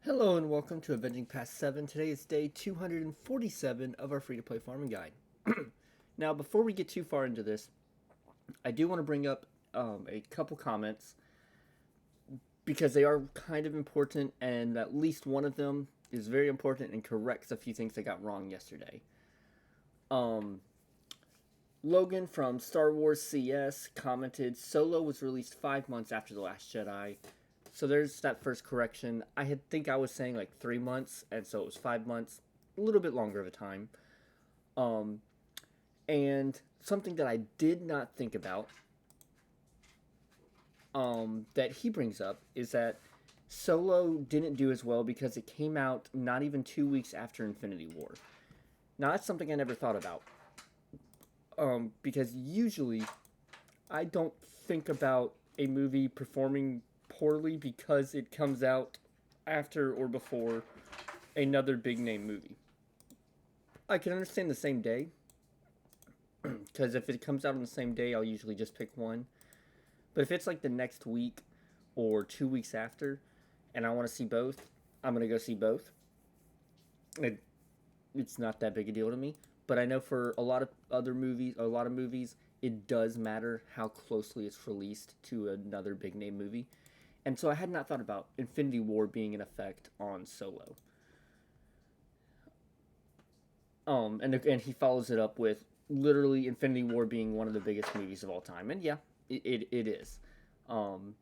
Hello and welcome to Avenging Past 7. Today is day 247 of our free-to-play farming guide. Now, before we get too far into this, I do want to bring up a couple comments because they are kind of important, and at least one of them is very important and corrects a few things I got wrong yesterday. Um, Logan from Star Wars CS commented, Solo was released 5 months after The Last Jedi. So there's that first correction. think I was saying like 3 months, and so it was 5 months, a little bit longer of a time. Um, and something that I did not think about, that he brings up is that Solo didn't do as well because it came out not even 2 weeks after Infinity War. Now that's something I never thought about. Because usually I don't think about a movie performing poorly because it comes out after or before another big name movie. I can understand the same day, because if it comes out on the same day, I'll usually just pick one. But if it's like the next week or 2 weeks after, and I want to see both, I'm gonna go see both. It, it's not that big a deal to me. But I know for a lot of movies, it does matter how closely it's released to another big name movie. And so I had not thought about Infinity War being an effect on Solo. And he follows it up with literally Infinity War being one of the biggest movies of all time, and yeah, it is. Um,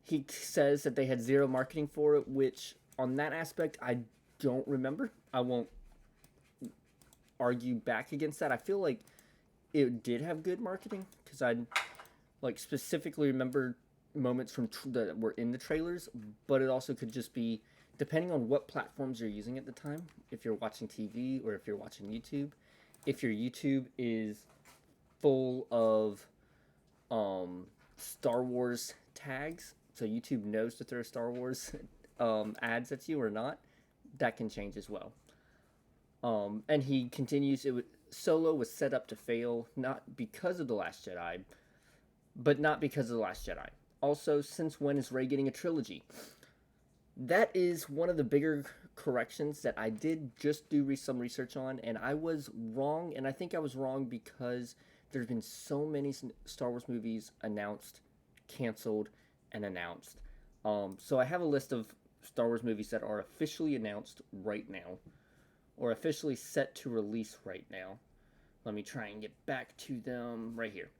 he says that they had zero marketing for it, which on that aspect I don't remember. I won't argue back against that. I feel like it did have good marketing because I like specifically remember moments that were in the trailers, but it also could just be depending on what platforms you're using at the time. If you're watching TV or if you're watching YouTube, if your YouTube is full of Star Wars tags, so YouTube knows that there are Star Wars ads at you or not, that can change as well. And he continues. Solo was set up to fail not because of the Last Jedi, but not because of the Last Jedi. Also, since when is Rey getting a trilogy? That is one of the bigger corrections that I did just do some research on, and I was wrong. And I think I was wrong because there's been so many Star Wars movies announced, canceled, and announced. So I have a list of Star Wars movies that are officially announced right now, or officially set to release right now. Let me try and get back to them right here.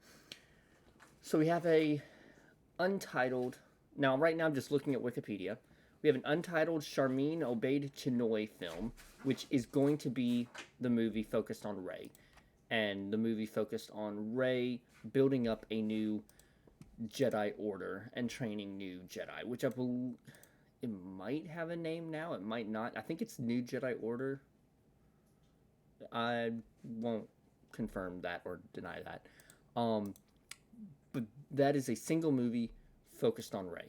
So we have a untitled. Now, right now, I'm just looking at Wikipedia. We have an untitled Charmin Obaid Chinoy film, which is going to be the movie focused on Rey, and the movie focused on Rey building up a new Jedi Order and training new Jedi, which I believe it might have a name now. It might not. I think it's New Jedi Order. I won't confirm that or deny that. Um, but that is a single movie focused on Rey.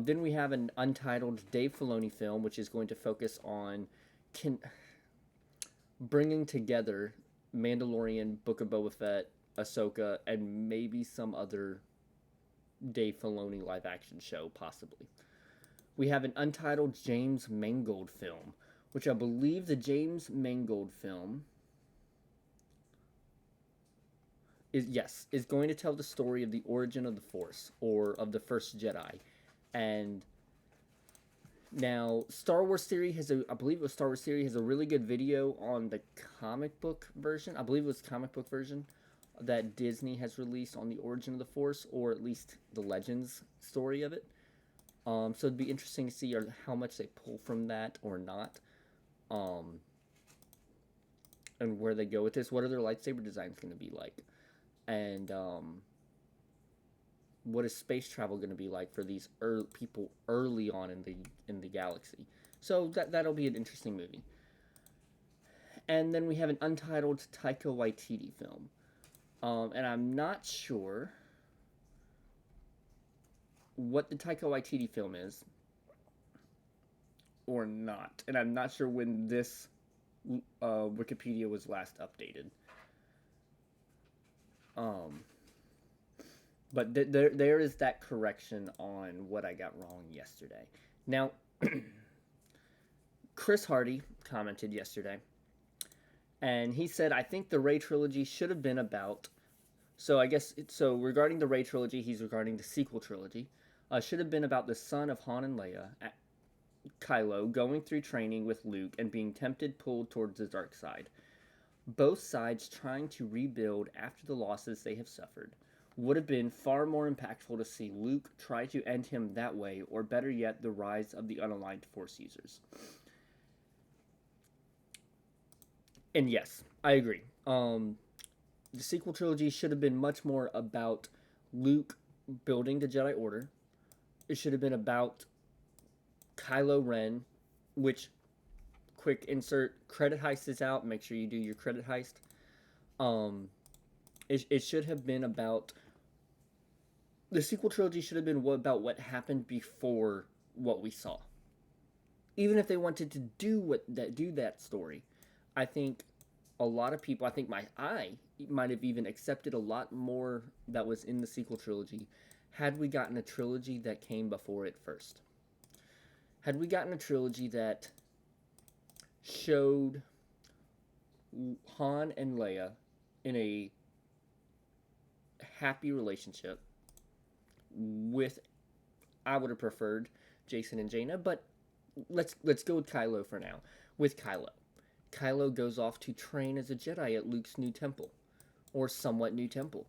Then we have an untitled Dave Filoni film, which is going to focus on bringing together Mandalorian, Book of Boba Fett, Ahsoka, and maybe some other Dave Filoni live action show, possibly. We have an untitled James Mangold film, which I believe the James Mangold film is going to tell the story of the origin of the Force, or of the first Jedi. And now Star Wars Theory I believe it was Star Wars Theory has a really good video on the comic book version. I believe it was the comic book version that Disney has released on the origin of the Force, or at least the Legends story of it. So it'd be interesting to see how much they pull from that or not, and where they go with this. What are their lightsaber designs going to be like? And what is space travel going to be like for these people early on in the galaxy? So that'll be an interesting movie. And then we have an untitled Taika Waititi film, and I'm not sure what the Taika Waititi film is or not, and I'm not sure when this Wikipedia was last updated. Um, but there is that correction on what I got wrong yesterday. Now, Chris Hardy commented yesterday, and he said, I think the Rey trilogy should have been about. So I guess so. Regarding the Rey trilogy, he's regarding the sequel trilogy. Should have been about the son of Han and Leia, Kylo, going through training with Luke and being tempted, pulled towards the dark side. Both sides trying to rebuild after the losses they have suffered. Would have been far more impactful to see Luke try to end him that way, or better yet, the rise of the unaligned Force users. And yes, I agree. The sequel trilogy should have been much more about Luke building the Jedi Order. It should have been about Kylo Ren, which, quick insert, credit heist is out. Make sure you do your credit heist. It should have been about, the sequel trilogy should have been about what happened before what we saw. Even if they wanted to do that story, I think a lot of people, I might have even accepted a lot more that was in the sequel trilogy had we gotten a trilogy that came before it first. Had we gotten a trilogy that showed Han and Leia in a happy relationship with, I would have preferred Jason and Jaina, but let's go with Kylo for now. With Kylo goes off to train as a Jedi at Luke's new temple, or somewhat new temple.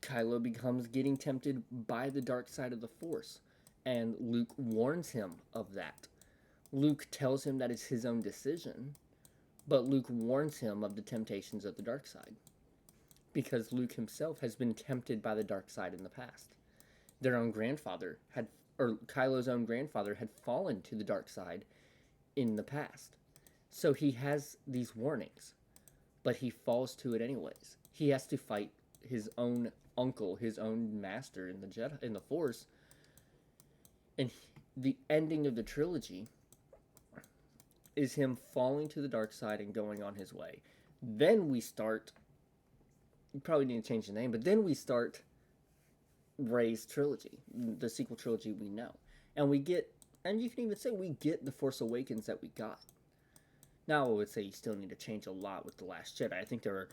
Kylo becomes getting tempted by the dark side of the Force, and Luke warns him of that. Luke tells him that it's his own decision, but Luke warns him of the temptations of the dark side, because Luke himself has been tempted by the dark side in the past. Their own grandfather or Kylo's own grandfather had fallen to the dark side in the past. So he has these warnings, but he falls to it anyways. He has to fight his own uncle, his own master in the Force. And the ending of the trilogy is him falling to the dark side and going on his way. Then we start, you probably need to change the name, but then we start Rey's trilogy, the sequel trilogy we know. And we get, and you can even say we get the Force Awakens that we got. Now I would say you still need to change a lot with The Last Jedi. I think there are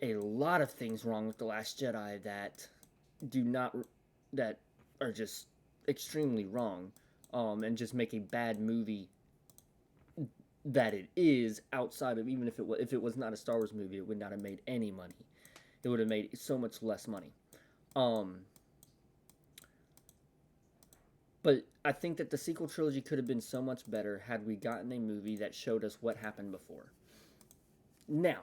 a lot of things wrong with The Last Jedi that are just extremely wrong, and just make a bad movie that it is, outside of, even if it was not a Star Wars movie, it would not have made any money. It would have made so much less money. But I think that the sequel trilogy could have been so much better had we gotten a movie that showed us what happened before. Now,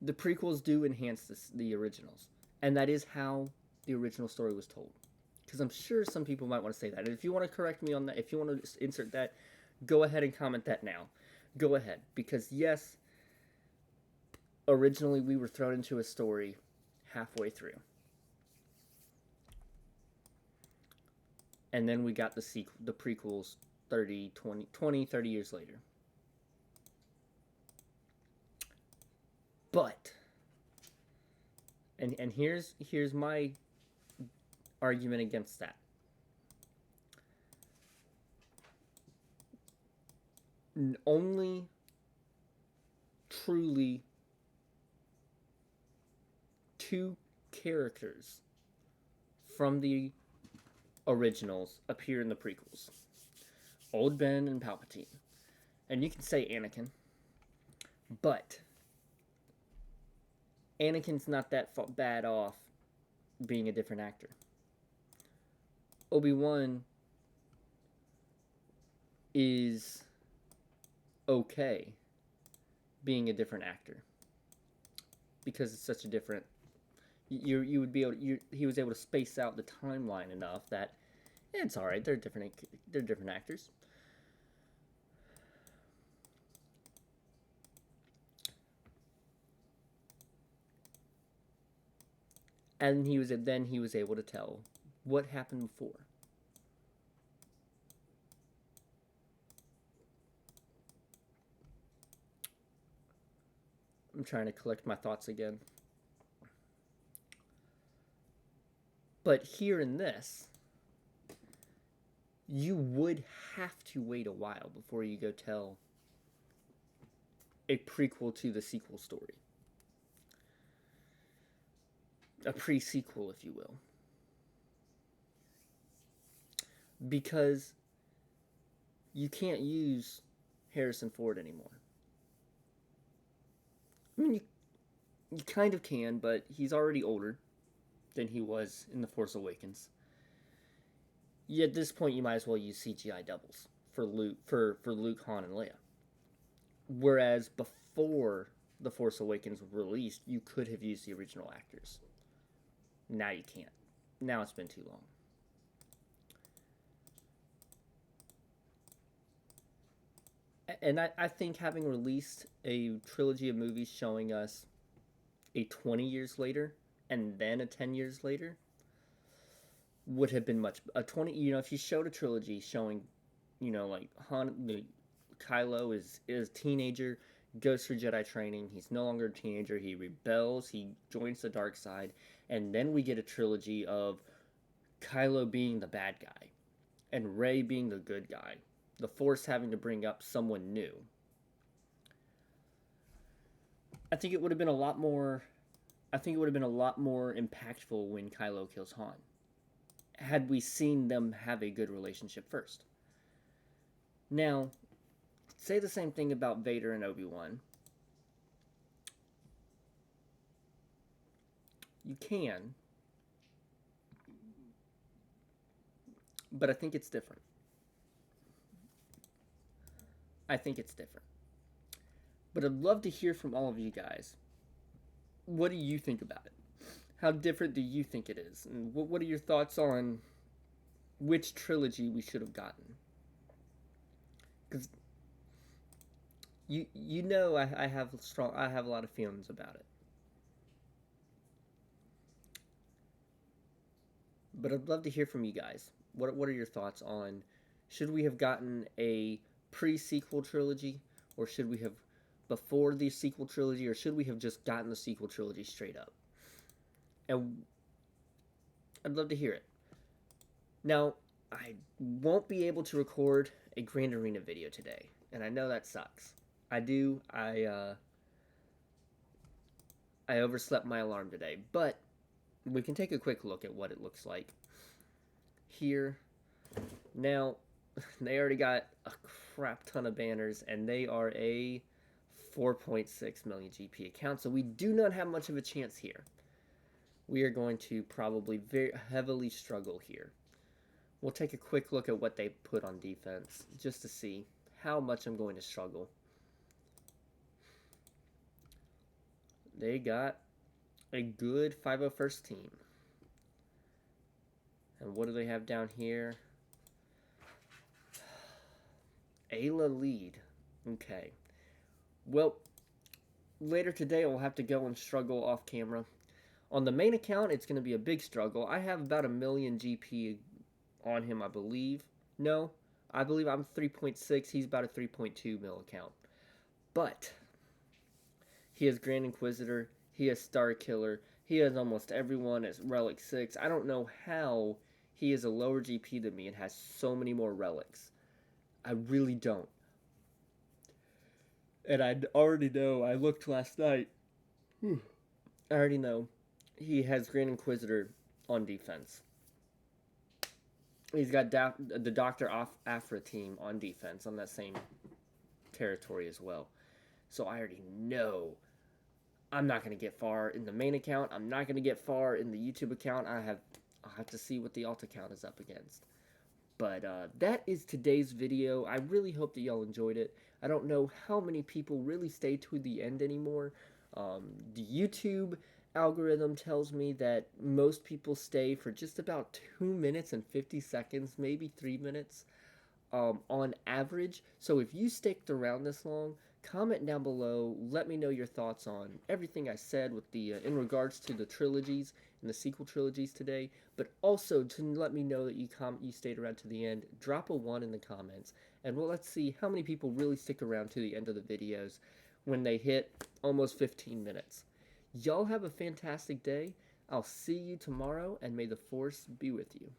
the prequels do enhance the originals, and that is how the original story was told. Because I'm sure some people might want to say that. And if you want to correct me on that, if you want to insert that, go ahead and comment that now. Go ahead. Because yes, originally we were thrown into a story halfway through. And then we got the prequels 30 years later. But, and here's my argument against that. Only truly two characters from the originals appear in the prequels. Old Ben and Palpatine. And you can say Anakin, but Anakin's not that bad off being a different actor. Obi-Wan is okay being a different actor, because it's such a different, you would be able he was able to space out the timeline enough that it's all right. They're different actors. And he was able to tell what happened before. I'm trying to collect my thoughts again. But here in this, you would have to wait a while before you go tell a prequel to the sequel story. A pre-sequel, if you will. Because you can't use Harrison Ford anymore. I mean, you kind of can, but he's already older than he was in The Force Awakens. Yeah, at this point, you might as well use CGI doubles for Luke, Han, and Leia. Whereas before The Force Awakens was released, you could have used the original actors. Now you can't. Now it's been too long. And I think having released a trilogy of movies showing us a 20 years later and then a 10 years later would have been much a 20, if you showed a trilogy showing, like Kylo is a teenager, goes through Jedi training, he's no longer a teenager, he rebels, he joins the dark side, and then we get a trilogy of Kylo being the bad guy and Rey being the good guy, the Force having to bring up someone new. I think it would have been a lot more impactful when Kylo kills Han, had we seen them have a good relationship first. Now, say the same thing about Vader and Obi-Wan. You can, but I think it's different. But I'd love to hear from all of you guys. What do you think about it? How different do you think it is? And what are your thoughts on which trilogy we should have gotten? Because I have a lot of feelings about it. But I'd love to hear from you guys. What are your thoughts on, should we have gotten a pre-sequel trilogy, or should we have before the sequel trilogy, or should we have just gotten the sequel trilogy straight up? And I'd love to hear it. Now, I won't be able to record a Grand Arena video today, and I know that sucks. I overslept my alarm today, but we can take a quick look at what it looks like here. Now, they already got a crap ton of banners, and they are a 4.6 million GP account, so we do not have much of a chance here. We are going to probably very heavily struggle here. We'll take a quick look at what they put on defense, just to see how much I'm going to struggle. They got a good 501st team. And what do they have down here? Ayla lead. Okay. Well, later today I'll have to go and struggle off camera. On the main account, it's going to be a big struggle. I have about 1 million GP on him, I believe. No, I believe I'm 3.6. He's about a 3.2 mil account. But he has Grand Inquisitor. He has Star Killer. He has almost everyone as Relic 6. I don't know how he is a lower GP than me and has so many more relics. I really don't. And I already know, I looked last night. I already know he has Grand Inquisitor on defense. He's got the Dr. Afra team on defense on that same territory as well. So I already know I'm not going to get far in the main account. I'm not going to get far in the YouTube account. I'll have to see what the alt account is up against. But that is today's video. I really hope that y'all enjoyed it. I don't know how many people really stay to the end anymore. The YouTube algorithm tells me that most people stay for just about 2 minutes and 50 seconds, maybe 3 minutes on average. So if you sticked around this long, comment down below. Let me know your thoughts on everything I said with the in regards to the trilogies and the sequel trilogies today. But also to let me know that you stayed around to the end. Drop a 1 in the comments, and let's see how many people really stick around to the end of the videos when they hit almost 15 minutes. Y'all have a fantastic day. I'll see you tomorrow, and may the force be with you.